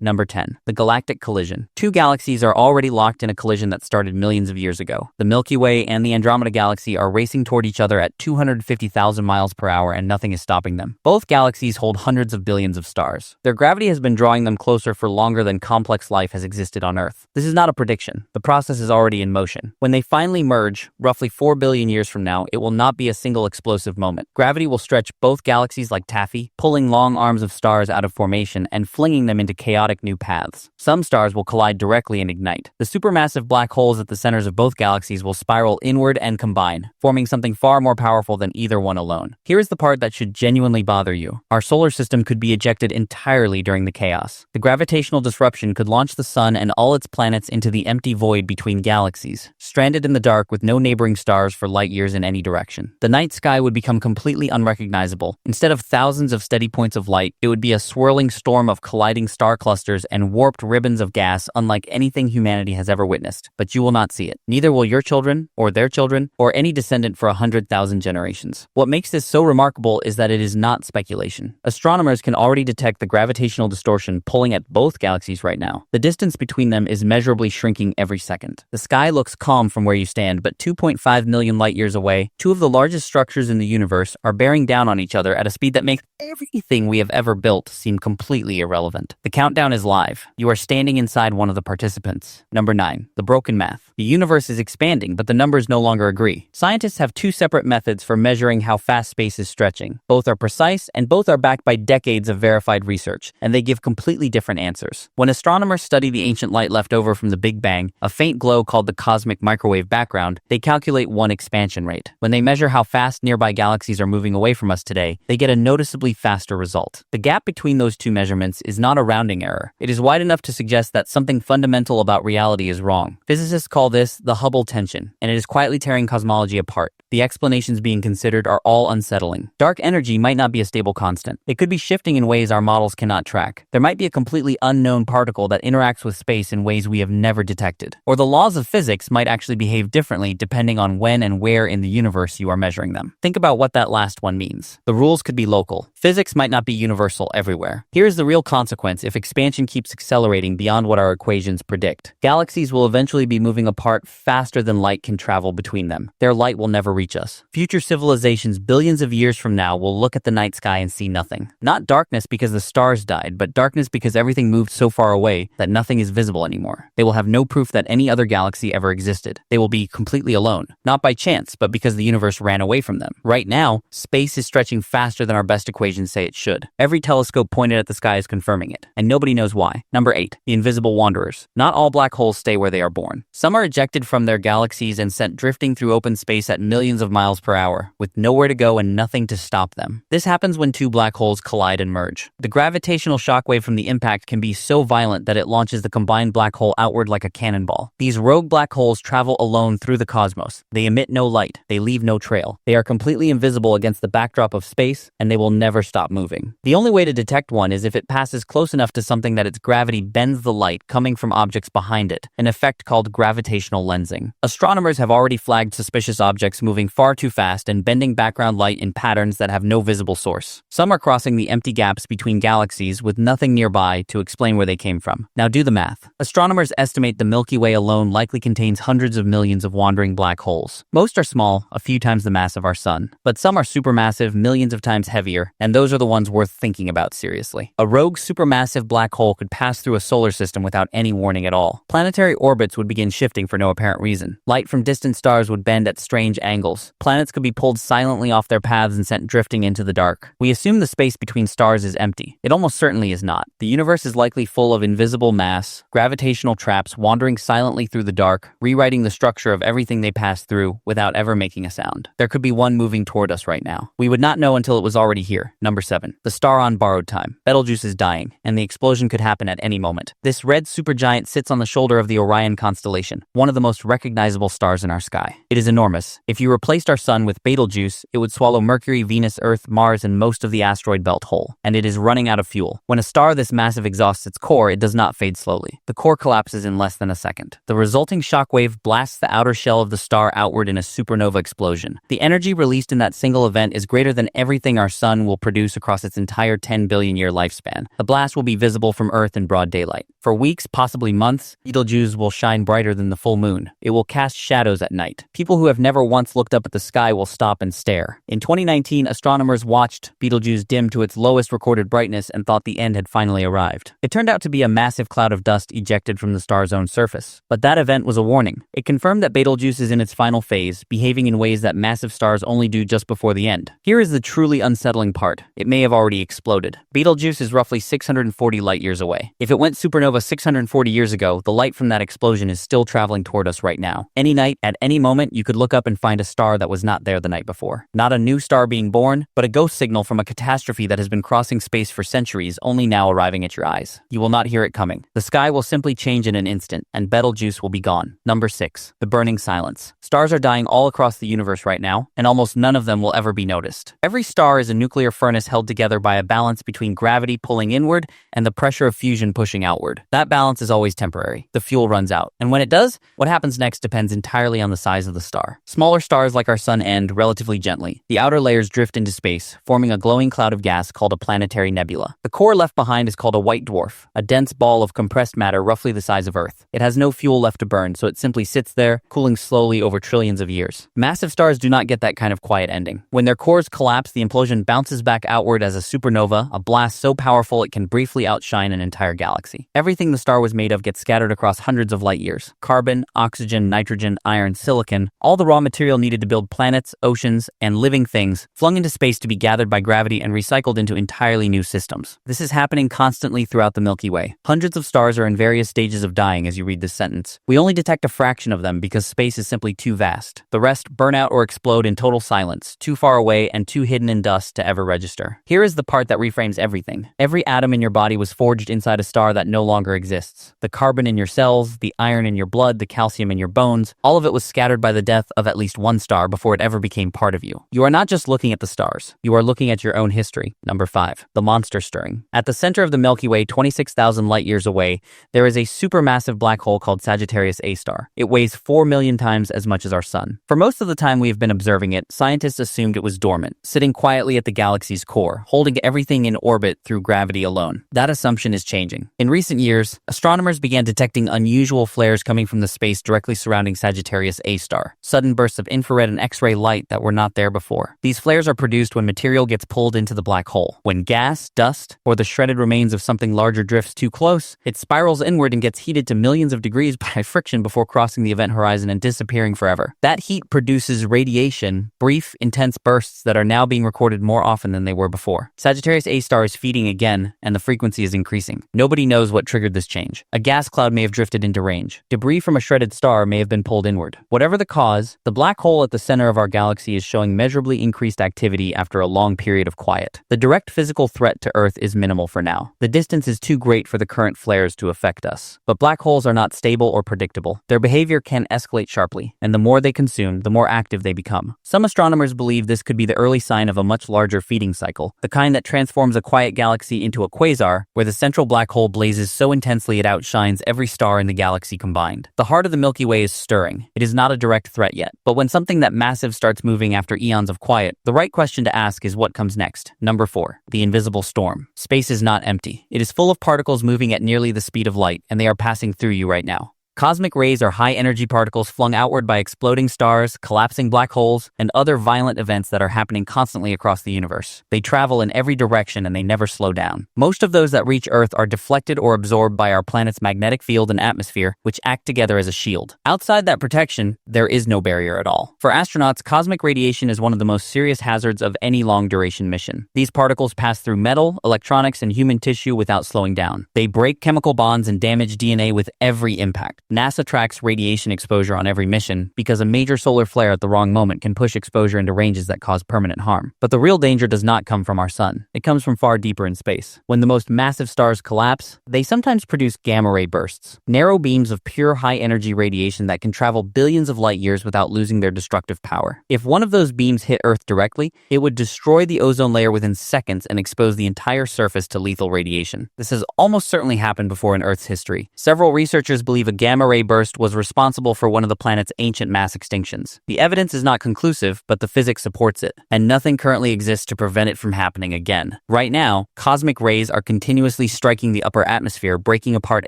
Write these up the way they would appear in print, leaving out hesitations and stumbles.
Number 10. The Galactic Collision. Two galaxies are already locked in a collision that started millions of years ago. The Milky Way and the Andromeda galaxy are racing toward each other at 250,000 miles per hour, and nothing is stopping them. Both galaxies hold hundreds of billions of stars. Their gravity has been drawing them closer for longer than complex life has existed on Earth. This is not a prediction. The process is already in motion. When they finally merge, roughly 4 billion years from now, it will not be a single explosive moment. Gravity will stretch both galaxies like taffy, pulling long arms of stars out of formation and flinging them into chaotic new paths. Some stars will collide directly and ignite. The supermassive black holes at the centers of both galaxies will spiral inward and combine, forming something far more powerful than either one alone. Here is the part that should genuinely bother you. Our solar system could be ejected entirely during the chaos. The gravitational disruption could launch the sun and all its planets into the empty void between galaxies, stranded in the dark with no neighboring stars for light years in any direction. The night sky would become completely unrecognizable. Instead of thousands of steady points of light, it would be a swirling storm of colliding star clusters and warped ribbons of gas unlike anything humanity has ever witnessed. But you will not see it. Neither will your children, or their children, or any descendant for 100,000 generations. What makes this so remarkable is that it is not speculation. Astronomers can already detect the gravitational distortion pulling at both galaxies right now. The distance between them is measurably shrinking every second. The sky looks calm from where you stand, but 2.5 million light years away, two of the largest structures in the universe are bearing down on each other at a speed that makes everything we have ever built seem completely irrelevant. The countdown is live. You are standing inside one of the participants. Number 9. The broken math. The universe is expanding, but the numbers no longer agree. Scientists have two separate methods for measuring how fast space is stretching. Both are precise, and both are backed by decades of verified research, and they give completely different answers. When astronomers study the ancient light left over from the Big Bang, a faint glow called the cosmic microwave background, they calculate one expansion rate. When they measure how fast nearby galaxies are moving away from us today, they get a noticeably faster result. The gap between those two measurements is not a rounding error. It is wide enough to suggest that something fundamental about reality is wrong. Physicists call this the Hubble tension, and it is quietly tearing cosmology apart. The explanations being considered are all unsettling. Dark energy might not be a stable constant. It could be shifting in ways our models cannot track. There might be a completely unknown particle that interacts with space in ways we have never detected. Or the laws of physics might actually behave differently depending on when and where in the universe you are measuring them. Think about what that last one means. The rules could be local. Physics might not be universal everywhere. Here's the real consequence if expansion keeps accelerating beyond what our equations predict. Galaxies will eventually be moving apart faster than light can travel between them. Their light will never reach us. Future civilizations billions of years from now will look at the night sky and see nothing. Not darkness because the stars died, but darkness because everything moved so far away that nothing is visible anymore. They will have no proof that any other galaxy ever existed. They will be completely alone. Not by chance, but because the universe ran away from them. Right now, space is stretching faster than our best equations say it should. Every telescope pointed at the sky is confirming it, and nobody knows why. Number 8. The invisible wanderers. Not all black holes stay where they are born. Some are ejected from their galaxies and sent drifting through open space at millions of miles per hour, with nowhere to go and nothing to stop them. This happens when two black holes collide and merge. The gravitational shockwave from the impact can be so violent that it launches the combined black hole outward like a cannonball. These rogue black holes travel alone through the cosmos. They emit no light. They leave no trail. They are completely invisible against the backdrop of space, and they will never stop moving. The only way to detect one is if it passes close enough to something that its gravity bends the light coming from objects behind it, an effect called gravitational lensing. Astronomers have already flagged suspicious objects moving far too fast and bending background light in patterns that have no visible source. Some are crossing the empty gaps between galaxies with nothing nearby to explain where they came from. Now do the math. Astronomers estimate the Milky Way alone likely contains hundreds of millions of wandering black holes. Most are small, a few times the mass of our sun, but some are supermassive, millions of times heavier, and those are the ones worth thinking about seriously. A rogue supermassive black hole could pass through a solar system without any warning at all. Planetary orbits would begin shifting for no apparent reason. Light from distant stars would bend at strange angles. Planets could be pulled silently off their paths and sent drifting into the dark. We assume the space between stars is empty. It almost certainly is not. The universe is likely full of invisible mass, gravitational traps wandering silently through the dark, rewriting the structure of everything they pass through without ever making a sound. There could be one moving toward us right now. We would not know until it was already here. Number 7. The star on borrowed time. Betelgeuse is dying, and the explosion could happen at any moment. This red supergiant sits on the shoulder of the Orion constellation, one of the most recognizable stars in our sky. It is enormous. If you replaced our sun with Betelgeuse, it would swallow Mercury, Venus, Earth, Mars, and most of the asteroid belt whole. And it is running out of fuel. When a star this massive exhausts its core, it does not fade slowly. The core collapses in less than a second. The resulting shockwave blasts the outer shell of the star outward in a supernova explosion. The energy released in that single event is greater than everything our sun will produce across its entire 10 billion year lifespan. The blast will be visible from Earth in broad daylight. For weeks, possibly months, Betelgeuse will shine brighter than the full moon. It will cast shadows at night. People who have never once looked up at the sky will stop and stare. In 2019, astronomers watched Betelgeuse dim to its lowest recorded brightness and thought the end had finally arrived. It turned out to be a massive cloud of dust ejected from the star's own surface. But that event was a warning. It confirmed that Betelgeuse is in its final phase, behaving in ways that massive stars only do just before the end. Here is the truly unsettling part. It may have already exploded. Betelgeuse is roughly 640 light years away. If it went supernova 640 years ago, the light from that explosion is still traveling toward us right now. Any night, at any moment, you could look up and find a star that was not there the night before. Not a new star being born, but a ghost signal from a catastrophe that has been crossing space for centuries, only now arriving at your eyes. You will not hear it coming. The sky will simply change in an instant, and Betelgeuse will be gone. Number 6. The burning silence. Stars are dying all across the universe right now, and almost none of them will ever be noticed. Every star is a nuclear furnace held together by a balance between gravity pulling inward and the pressure of fusion pushing outward. That balance is always temporary. The fuel runs out. And when it does, what happens next depends entirely on the size of the star. Smaller stars like our sun end relatively gently. The outer layers drift into space, forming a glowing cloud of gas called a planetary nebula. The core left behind is called a white dwarf, a dense ball of compressed matter roughly the size of Earth. It has no fuel left to burn, so it simply sits there, cooling slowly over trillions of years. Massive stars do not get that kind of quiet ending. When their cores collapse, the implosion bounces back outward as a supernova, a blast so powerful it can briefly outshine an entire galaxy. Everything the star was made of gets scattered across hundreds of light years. Carbon, oxygen, nitrogen, iron, silicon, all the raw material needed to build planets, oceans, and living things, flung into space to be gathered by gravity and recycled into entirely new systems. This is happening constantly throughout the Milky Way. Hundreds of stars are in various stages of dying as you read this sentence. We only detect a fraction of them because space is simply too vast. The rest burn out or explode in total silence, too far away and too hidden in dust to ever register. Here is the part that reframes everything. Every atom in your body was forged inside a star that no longer exists. The carbon in your cells, the iron in your blood, the calcium in your bones, all of it was scattered by the death of at least one star before it ever became part of you. You are not just looking at the stars. You are looking at your own history. Number 5. The monster stirring. At the center of the Milky Way, 26,000 light years away, there is a supermassive black hole called Sagittarius A star. It weighs 4 million times as much as our sun. For most of the time we have been observing it, scientists assumed it was dormant, sitting quietly at the galaxy's core, holding everything in orbit through gravity alone. That assumption is changing. In recent years, astronomers began detecting unusual flares coming from the space directly surrounding Sagittarius A star, sudden bursts of infrared and X-ray light that were not there before. These flares are produced when material gets pulled into the black hole. When gas, dust, or the shredded remains of something larger drifts too close, it spirals inward and gets heated to millions of degrees by friction before crossing the event horizon and disappearing forever. That heat produces radiation, brief, intense bursts that are now being recorded more often than they were before. Sagittarius A star is feeding again, and the frequency is increasing. Nobody knows what triggered this change. A gas cloud may have drifted into range. Debris from a shredded star may have been pulled inward. Whatever the cause, the black hole at the center of our galaxy is showing measurably increased activity after a long period of quiet. The direct physical threat to Earth is minimal for now. The distance is too great for the current flares to affect us. But black holes are not stable or predictable. Their behavior can escalate sharply, and the more they consume, the more active they become. Some astronomers believe this could be the early sign of a much larger feeding cycle, the kind that transforms a quiet galaxy into a quasar, where the central black hole blazes so intensely it outshines every star in the galaxy combined. The heart of the Milky Way is stirring. It is not a direct threat yet. But when something that massive starts moving after eons of quiet, the right question to ask is what comes next. Number 4. The invisible storm. Space is not empty. It is full of particles moving at nearly the speed of light, and they are passing through you right now. Cosmic rays are high-energy particles flung outward by exploding stars, collapsing black holes, and other violent events that are happening constantly across the universe. They travel in every direction and they never slow down. Most of those that reach Earth are deflected or absorbed by our planet's magnetic field and atmosphere, which act together as a shield. Outside that protection, there is no barrier at all. For astronauts, cosmic radiation is one of the most serious hazards of any long-duration mission. These particles pass through metal, electronics, and human tissue without slowing down. They break chemical bonds and damage DNA with every impact. NASA tracks radiation exposure on every mission because a major solar flare at the wrong moment can push exposure into ranges that cause permanent harm. But the real danger does not come from our sun. It comes from far deeper in space. When the most massive stars collapse, they sometimes produce gamma-ray bursts, narrow beams of pure high-energy radiation that can travel billions of light years without losing their destructive power. If one of those beams hit Earth directly, it would destroy the ozone layer within seconds and expose the entire surface to lethal radiation. This has almost certainly happened before in Earth's history. Several researchers believe a gamma-ray burst was responsible for one of the planet's ancient mass extinctions. The evidence is not conclusive, but the physics supports it, and nothing currently exists to prevent it from happening again. Right now, cosmic rays are continuously striking the upper atmosphere, breaking apart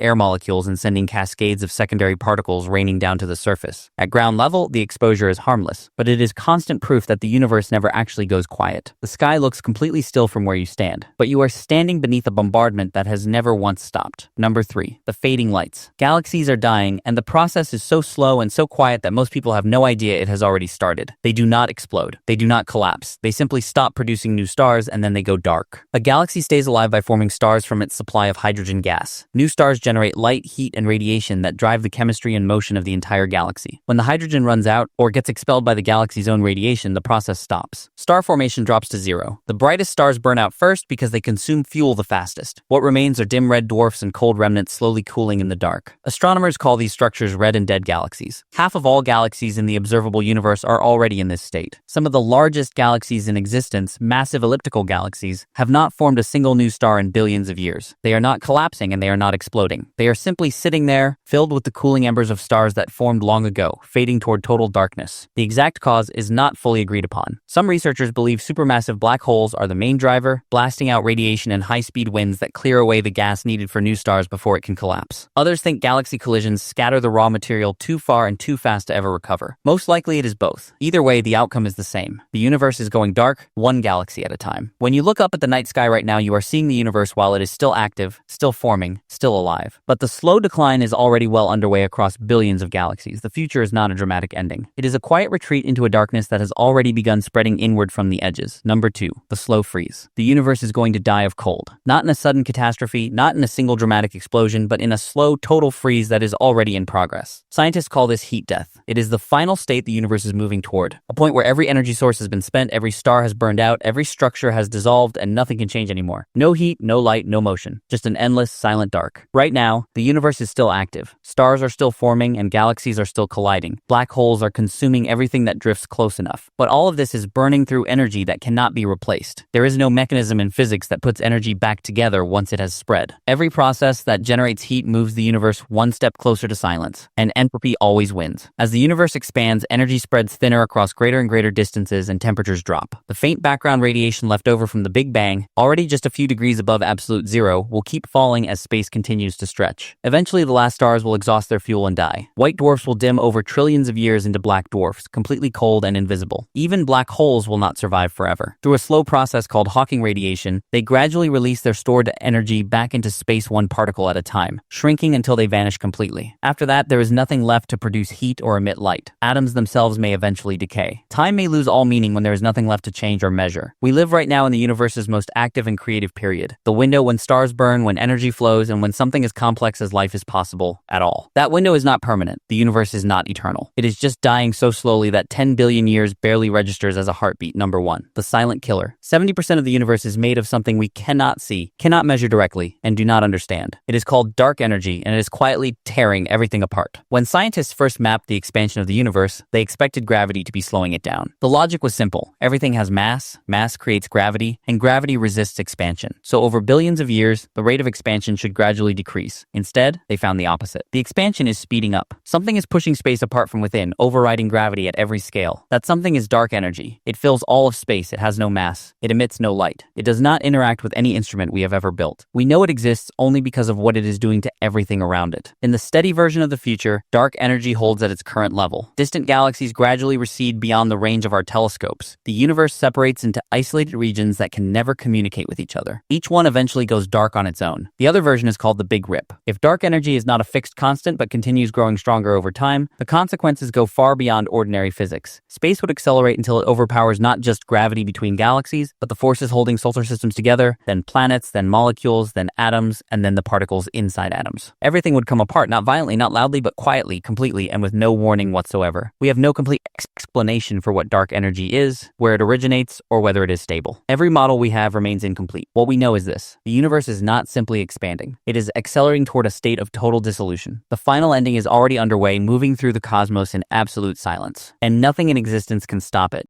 air molecules and sending cascades of secondary particles raining down to the surface. At ground level, the exposure is harmless, but it is constant proof that the universe never actually goes quiet. The sky looks completely still from where you stand, but you are standing beneath a bombardment that has never once stopped. Number 3. The fading lights. Galaxies are dying, and the process is so slow and so quiet that most people have no idea it has already started. They do not explode. They do not collapse. They simply stop producing new stars and then they go dark. A galaxy stays alive by forming stars from its supply of hydrogen gas. New stars generate light, heat, and radiation that drive the chemistry and motion of the entire galaxy. When the hydrogen runs out or gets expelled by the galaxy's own radiation, the process stops. Star formation drops to zero. The brightest stars burn out first because they consume fuel the fastest. What remains are dim red dwarfs and cold remnants slowly cooling in the dark. Astronomers call these structures red and dead galaxies. Half of all galaxies in the observable universe are already in this state. Some of the largest galaxies in existence, massive elliptical galaxies, have not formed a single new star in billions of years. They are not collapsing and they are not exploding. They are simply sitting there, filled with the cooling embers of stars that formed long ago, fading toward total darkness. The exact cause is not fully agreed upon. Some researchers believe supermassive black holes are the main driver, blasting out radiation and high-speed winds that clear away the gas needed for new stars before it can collapse. Others think galaxy collisions scatter the raw material too far and too fast to ever recover. Most likely it is both. Either way, the outcome is the same. The universe is going dark, one galaxy at a time. When you look up at the night sky right now, you are seeing the universe while it is still active, still forming, still alive. But the slow decline is already well underway across billions of galaxies. The future is not a dramatic ending. It is a quiet retreat into a darkness that has already begun spreading inward from the edges. Number 2. The slow freeze. The universe is going to die of cold. Not in a sudden catastrophe, not in a single dramatic explosion, but in a slow, total freeze that is already in progress. Scientists call this heat death. It is the final state the universe is moving toward. A point where every energy source has been spent, every star has burned out, every structure has dissolved, and nothing can change anymore. No heat, no light, no motion. Just an endless, silent dark. Right now, the universe is still active. Stars are still forming and galaxies are still colliding. Black holes are consuming everything that drifts close enough. But all of this is burning through energy that cannot be replaced. There is no mechanism in physics that puts energy back together once it has spread. Every process that generates heat moves the universe one step closer to silence, and entropy always wins. As the universe expands, energy spreads thinner across greater and greater distances and temperatures drop. The faint background radiation left over from the Big Bang, already just a few degrees above absolute zero, will keep falling as space continues to stretch. Eventually, the last stars will exhaust their fuel and die. White dwarfs will dim over trillions of years into black dwarfs, completely cold and invisible. Even black holes will not survive forever. Through a slow process called Hawking radiation, they gradually release their stored energy back into space one particle at a time, shrinking until they vanish completely. After that, there is nothing left to produce heat or emit light. Atoms themselves may eventually decay. Time may lose all meaning when there is nothing left to change or measure. We live right now in the universe's most active and creative period. The window when stars burn, when energy flows, and when something as complex as life is possible at all. That window is not permanent. The universe is not eternal. It is just dying so slowly that 10 billion years barely registers as a heartbeat. Number 1. The silent killer. 70% of the universe is made of something we cannot see, cannot measure directly, and do not understand. It is called dark energy, and it is quietly tearing everything apart. When scientists first mapped the expansion of the universe, they expected gravity to be slowing it down. The logic was simple. Everything has mass creates gravity, and gravity resists expansion. So over billions of years, the rate of expansion should gradually decrease. Instead, they found the opposite. The expansion is speeding up. Something is pushing space apart from within, overriding gravity at every scale. That something is dark energy. It fills all of space. It has no mass. It emits no light. It does not interact with any instrument we have ever built. We know it exists only because of what it is doing to everything around it. In the steady version of the future, dark energy holds at its current level. Distant galaxies gradually recede beyond the range of our telescopes. The universe separates into isolated regions that can never communicate with each other. Each one eventually goes dark on its own. The other version is called the Big Rip. If dark energy is not a fixed constant but continues growing stronger over time, the consequences go far beyond ordinary physics. Space would accelerate until it overpowers not just gravity between galaxies, but the forces holding solar systems together, then planets, then molecules, then atoms, and then the particles inside atoms. Everything would come apart, not violently, not loudly, but quietly, completely, and with no warning whatsoever. We have no complete explanation for what dark energy is, where it originates, or whether it is stable. Every model we have remains incomplete. What we know is this: the universe is not simply expanding. It is accelerating toward a state of total dissolution. The final ending is already underway, moving through the cosmos in absolute silence, and nothing in existence can stop it.